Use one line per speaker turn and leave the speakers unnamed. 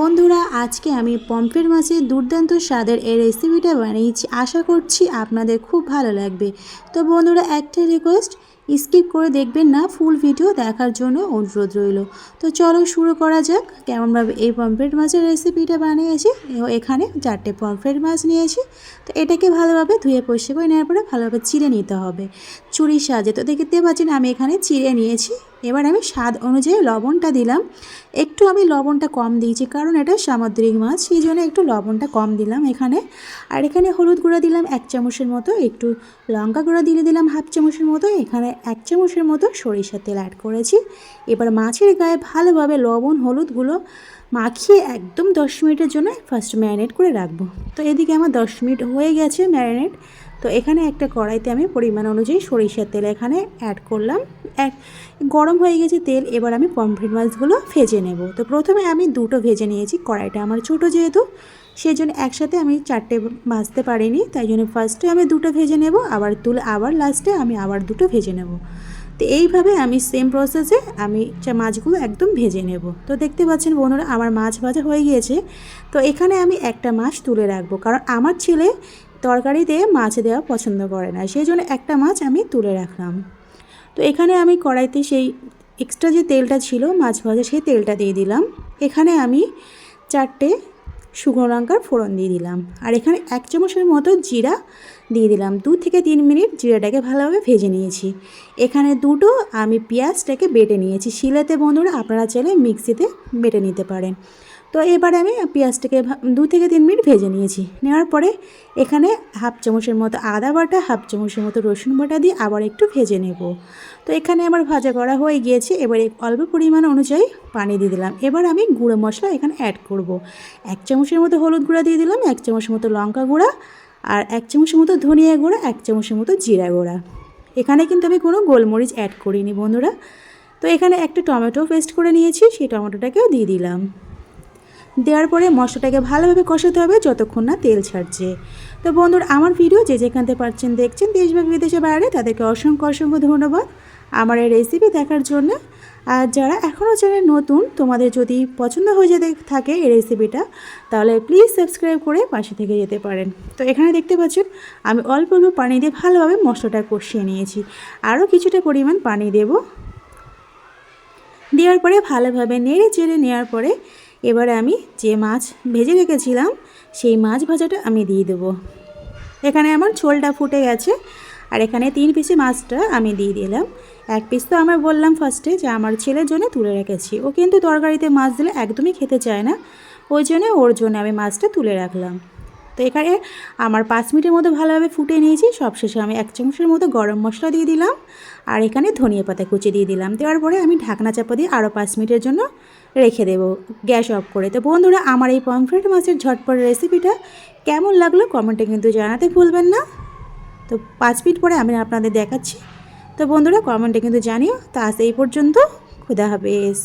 বন্ধুরা আজকে আমি পমফ্রেট মাছের দুর্দান্ত স্বাদের এই রেসিপিটা বানিয়েছি। আশা করছি আপনাদের খুব ভালো লাগবে। তো বন্ধুরা একটা রিকোয়েস্ট, স্কিপ করে দেখবেন না, ফুল ভিডিও দেখার জন্য অনুরোধ রইল। তো চলো শুরু করা যাক কেমনভাবে এই পমফ্রেট মাছের রেসিপিটা বানিয়েছি। এখানে 4টে পমফ্রেট মাছ নিয়েছি। তো এটাকে ভালোভাবে ধুয়ে পরিষ্কার করে নেওয়ার পরে ভালোভাবে চিড়ে নিতে হবে ছুরির সাহায্যে। তো দেখতে পাচ্ছেন আমি এখানে চিড়ে নিয়েছি। এবার আমি স্বাদ অনুযায়ী লবণটা দিলাম। একটু আমি লবণটা কম দিয়েছি কারণ এটা সামুদ্রিক মাছ, সেই জন্য একটু লবণটা কম দিলাম এখানে। আর এখানে হলুদ গুঁড়া দিলাম 1 চামচের মতো, একটু লঙ্কা গুঁড়া দিলাম 1/2 চামচের মতো, এখানে 1 চামচের মতো সরিষার তেল অ্যাড করেছি। এবার মাছের গায়ে ভালোভাবে লবণ হলুদগুলো মাখিয়ে একদম 10 মিনিটের জন্য ফার্স্ট ম্যারিনেট করে রাখবো। তো এদিকে আমার 10 মিনিট হয়ে গেছে ম্যারিনেট। তো এখানে একটা কড়াইতে আমি পরিমাণ অনুযায়ী সরিষার তেল এখানে অ্যাড করলাম। গরম হয়ে গেছে তেল, এবার আমি পমফ্রেট মাছগুলো ভেজে নেব। তো প্রথমে আমি দুটো ভেজে নিয়েছি, কড়াইটা আমার ছোটো যেহেতু সেই জন্য একসাথে আমি 4টে ভাজতে পারিনি, তাই জন্য ফার্স্টে আমি দুটো ভেজে নেব, আবার লাস্টে আমি আবার দুটো ভেজে নেব। তো এইভাবে আমি সেম প্রসেসে আমি মাছগুলো একদম ভেজে নেব। তো দেখতে পাচ্ছেন বন্ধুরা আমার মাছ ভাজা হয়ে গিয়েছে। তো এখানে আমি একটা মাছ তুলে রাখবো, কারণ আমার ছেলে তরকারিতে মাছ দেওয়া পছন্দ করে না, সেই জন্য একটা মাছ আমি তুলে রাখলাম। তো এখানে আমি কড়াইতে সেই এক্সট্রা যে তেলটা ছিল মাছ ভাজা, সেই তেলটা দিয়ে দিলাম। এখানে আমি 4টে শুকনো লঙ্কার ফোড়ন দিয়ে দিলাম। আর এখানে 1 চামচের মতো জিরা দিয়ে দিলাম। 2 থেকে 3 মিনিট জিরাটাকে ভালোভাবে ভেজে নিয়েছি। এখানে দুটো আমি পেঁয়াজটাকে বেটে নিয়েছি শিলেতে, বন্ধুরা আপনারা চাইলে মিক্সিতে বেটে নিতে পারেন। তো এবারে আমি পেঁয়াজটাকে 2 থেকে 3 মিনিট ভেজে নিয়েছি। নেওয়ার পরে এখানে 1/2 চামচের মতো আদা বাটা, 1/2 চামচের মতো রসুন বাটা দিয়ে আবার একটু ভেজে নেব। তো এখানে আমার ভাজা করা হয়ে গিয়েছে। এবারে অল্প পরিমাণ অনুযায়ী পানি দিয়ে দিলাম। এবার আমি গুঁড়ো মশলা এখানে অ্যাড করব। 1 চামচের মতো হলুদ গুঁড়া দিয়ে দিলাম, 1 চামচের মতো লঙ্কা গুঁড়া, আর 1 চামচের মতো ধনিয়া গুঁড়া, 1 চামচের মতো জিরা গুঁড়া। এখানে কিন্তু আমি কোনো গোলমরিচ অ্যাড করিনি বন্ধুরা। তো এখানে একটা টমেটো পেস্ট করে নিয়েছি, সেই টমেটোটাকেও দিয়ে দিলাম। দেওয়ার পরে মশলাটাকে ভালোভাবে কষাতে হবে যতক্ষণ না তেল ছাড়ছে। তো বন্ধুরা আমার ভিডিও যে যেখানতে পারছেন দেখছেন, দেশ বা বিদেশে বাইরে, তাদেরকে অসংখ্য অসংখ্য ধন্যবাদ আমার এই রেসিপি দেখার জন্য। আর যারা এখনও চ্যানেল নতুন, তোমাদের যদি পছন্দ হয়ে যেতে থাকে এই রেসিপিটা, তাহলে প্লিজ সাবস্ক্রাইব করে পাশে থেকে যেতে পারেন। তো এখানে দেখতে পাচ্ছেন আমি অল্প অল্প পানি দিয়ে ভালোভাবে মশলাটা কষিয়ে নিয়েছি। আরও কিছুটা পরিমাণ পানি দেব। দেওয়ার পরে ভালোভাবে নেড়ে চেড়ে নেওয়ার পরে এবারে আমি যে মাছ ভেজে রেখেছিলাম সেই মাছ ভাজাটা আমি দিয়ে দেবো। এখানে আমার ঝোলটা ফুটে গেছে। আর এখানে 3 পিসে মাছটা আমি দিয়ে দিলাম। 1 পিস তো আমি বললাম ফার্স্টে যে আমার ছেলের জন্য তুলে রেখেছি, ও কিন্তু তরকারিতে মাছ দিলে একদমই খেতে চায় না, ওই জন্য ওর জন্য আমি মাছটা তুলে রাখলাম। তো এখানে আমার 5 মিনিটের মতো ভালোভাবে ফুটিয়ে নিয়েছি। সবশেষে আমি 1 চামচের মতো গরম মশলা দিয়ে দিলাম, আর এখানে ধনিয়া পাতা কুচি দিয়ে দিলাম। দেওয়ার পরে আমি ঢাকনা চাপা দিয়ে আরও 5 মিনিটের জন্য রেখে দেবো গ্যাস অফ করে। তো বন্ধুরা আমার এই পমফ্রেট মাছের ঝটপট রেসিপিটা কেমন লাগলো কমেন্টে কিন্তু জানাতে ভুলবেন না। তো 5 মিনিট পরে আমি আপনাদের দেখাচ্ছি। তো বন্ধুরা কমেন্টে কিন্তু জানিও। তো আজ এই পর্যন্ত, খুদা হাফেজ।